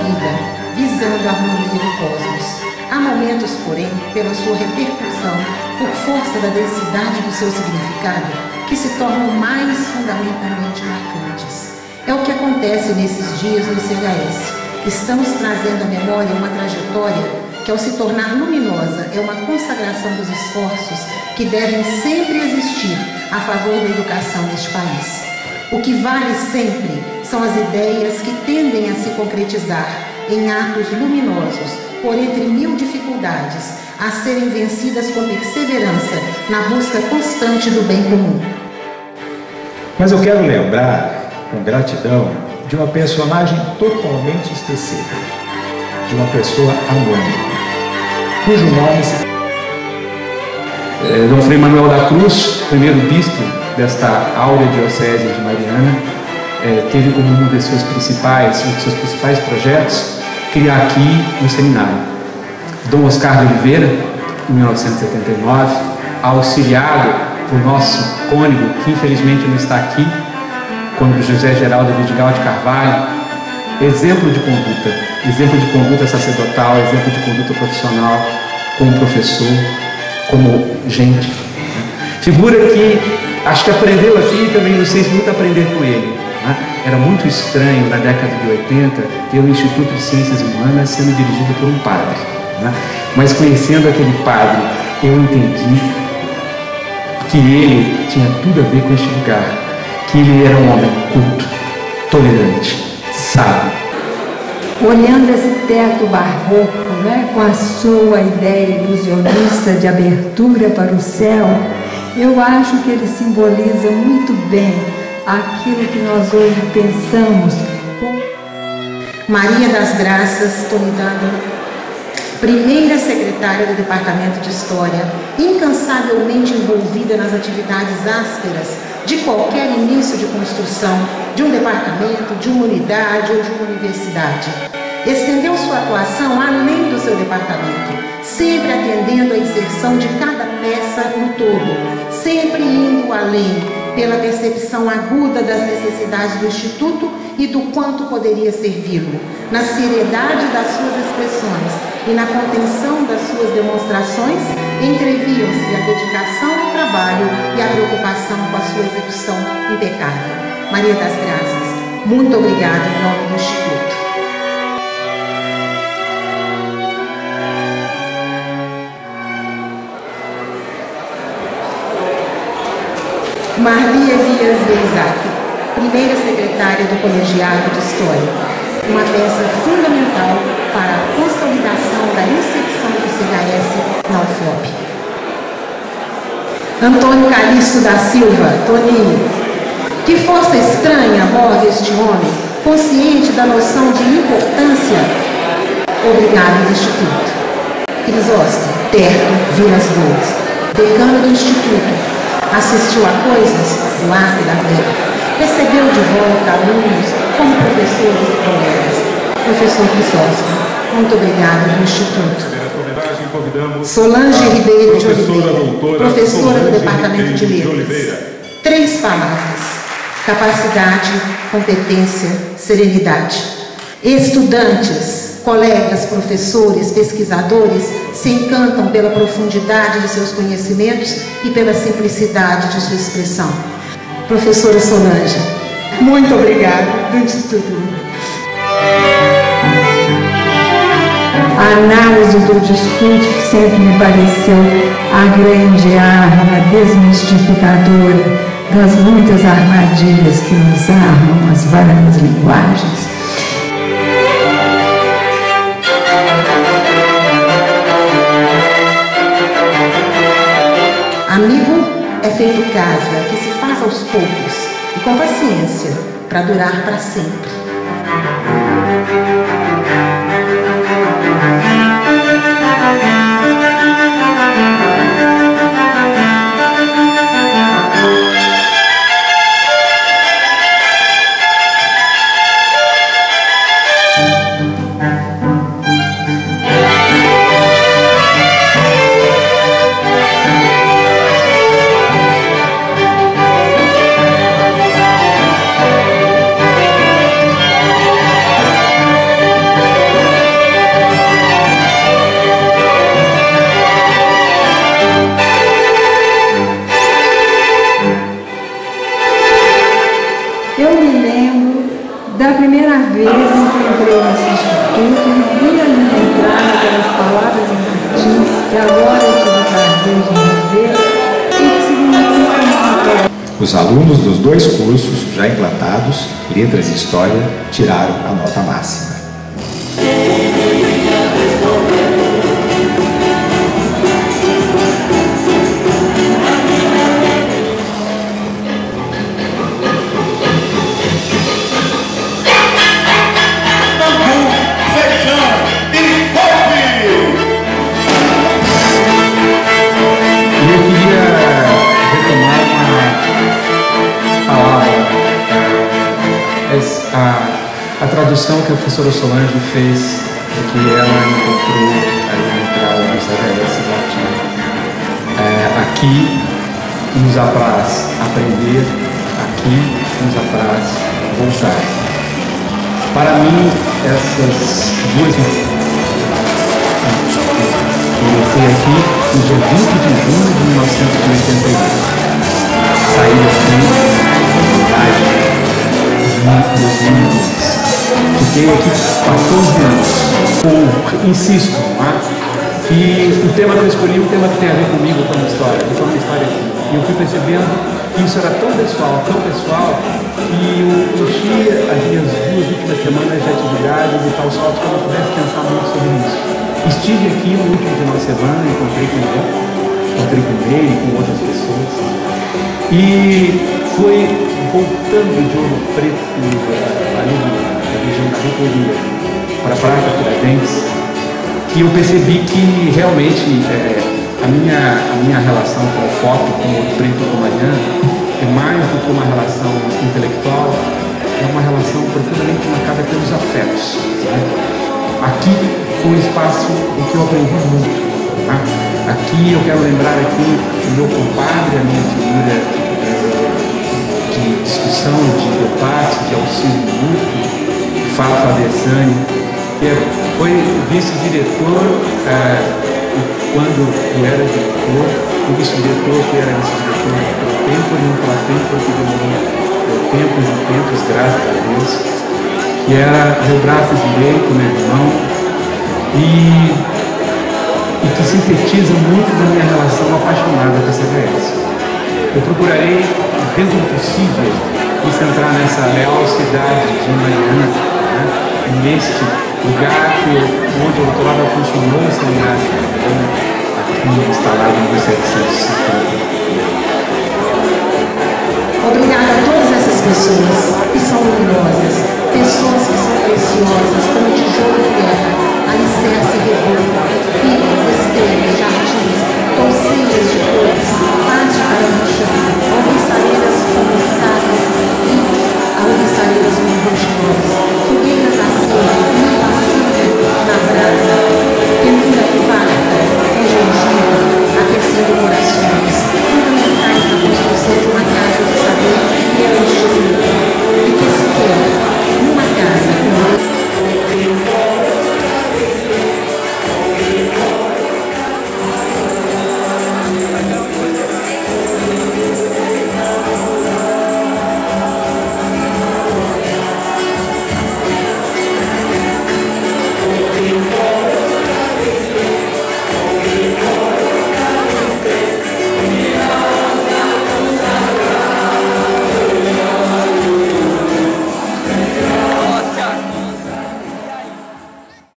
vida, visando a harmonia do cosmos. Há momentos, porém, pela sua repercussão, por força da densidade do seu significado, que se tornam mais fundamentalmente marcantes. É o que acontece nesses dias no CHS. Estamos trazendo à memória uma trajetória que, ao se tornar luminosa, é uma consagração dos esforços que devem sempre existir a favor da educação neste país. O que vale sempre são as ideias que tendem a se concretizar em atos luminosos, por entre mil dificuldades, a serem vencidas com perseverança na busca constante do bem comum. Mas eu quero lembrar, com gratidão, de uma personagem totalmente esquecida, de uma pessoa anônima, cujo nome se... Dom Frei Manuel da Cruz, primeiro bispo desta áurea diocese de Mariana, teve como um dos seus principais projetos criar aqui um seminário. Dom Oscar de Oliveira, em 1979, auxiliado por nosso cônego, que infelizmente não está aqui, cônego José Geraldo Vidigal de Carvalho, exemplo de conduta sacerdotal, exemplo de conduta profissional, como professor, como gente. Figura que acho que aprendeu aqui e também não sei se muito aprender com ele. Era muito estranho na década de 80 ter o Instituto de Ciências Humanas sendo dirigido por um padre. Mas conhecendo aquele padre, eu entendi que ele tinha tudo a ver com este lugar, que ele era um homem culto, tolerante, sábio. Olhando esse teto barroco, com a sua ideia ilusionista de abertura para o céu, eu acho que ele simboliza muito bem aquilo que nós hoje pensamos. Maria das Graças Toledano, primeira secretária do Departamento de História, incansavelmente envolvida nas atividades ásperas de qualquer início de construção de um departamento, de uma unidade ou de uma universidade. Estendeu sua atuação além do seu departamento, sempre atendendo à inserção de cada peça no todo, sempre indo além, pela percepção aguda das necessidades do Instituto e do quanto poderia servi-lo, na seriedade das suas expressões e na contenção das suas demonstrações, entreviam-se a dedicação ao trabalho e a preocupação com a sua execução impecável. Maria das Graças, muito obrigada em nome do Instituto. Marlia Dias Beizac, primeira secretária do Colegiado de História, uma peça fundamental para a consolidação da inserção do CHS na UFOP. Antônio Calixto da Silva, Toninho, que força estranha move este homem, consciente da noção de importância. Obrigado, Instituto. Crisóstomo Terto Vilas Boas, decano do Instituto, assistiu a coisas do Arco da Terra, recebeu de volta alunos como professores e colegas. Professor Crisóstomo, muito obrigado do Instituto. Solange Ribeiro de Oliveira, professora do Departamento de Letras. 3 palavras: capacidade, competência, serenidade. Estudantes, colegas, professores, pesquisadores se encantam pela profundidade de seus conhecimentos e pela simplicidade de sua expressão. Professora Solange, muito obrigada do Instituto. A análise do discurso sempre me pareceu a grande arma desmistificadora das muitas armadilhas que nos armam as várias linguagens. Amigo é feito casa, que se faz aos poucos e com paciência, para durar para sempre. feliz em que entrei nesse instituto e vi ali entrar aquelas palavras em latim que agora eu tive o prazer de rever e que significam muito. Os alunos dos dois cursos já implantados, Letras e História, tiraram a nota máxima. A tradução que a professora Solange fez, que ela encontrou ali na entrada do CVS latino. Aqui nos apraz aprender, aqui nos apraz voltar. Para mim, essas duas comecei aqui no dia 20 de junho de 1988. Saí daqui em 2002. Fiquei aqui 14 anos. Insisto, que o tema que eu escolhi é um tema que tem a ver comigo, com a minha história, com a minha história aqui. E eu fui percebendo que isso era tão pessoal, que eu enchi as minhas 2 últimas semanas de atividades e tal sorte que eu não pudesse pensar muito sobre isso. Estive aqui no último final de semana, encontrei com ele e com outras pessoas. E foi voltando de Ouro Preto, ali na região da Recoloria, para a Praia Tiradentes, que eu percebi que realmente a minha relação com o foco, com o Ouro Preto e com Mariana, é mais do que uma relação intelectual, é uma relação profundamente marcada pelos afetos. Né? Aqui foi um espaço em que eu aprendi muito. Tá? Aqui eu quero lembrar aqui o meu compadre, a minha figura de discussão, de debate, de auxílio mútuo, Fábio Faversani, que foi vice-diretor quando eu era diretor, o vice-diretor que era vice-diretor pelo tempo e não pela tempo, que demorou tempos e tempos, graças a Deus, que era meu braço direito, meu irmão, e que sintetiza muito da minha relação apaixonada com a CVS. Eu procurarei, dentro do possível, me centrar nessa leal cidade de Mariana, né, neste lugar onde o doutorado funcionou, o seminário aqui instalado em 1750. Obrigada a todas essas pessoas que são luminosas, pessoas que são preciosas,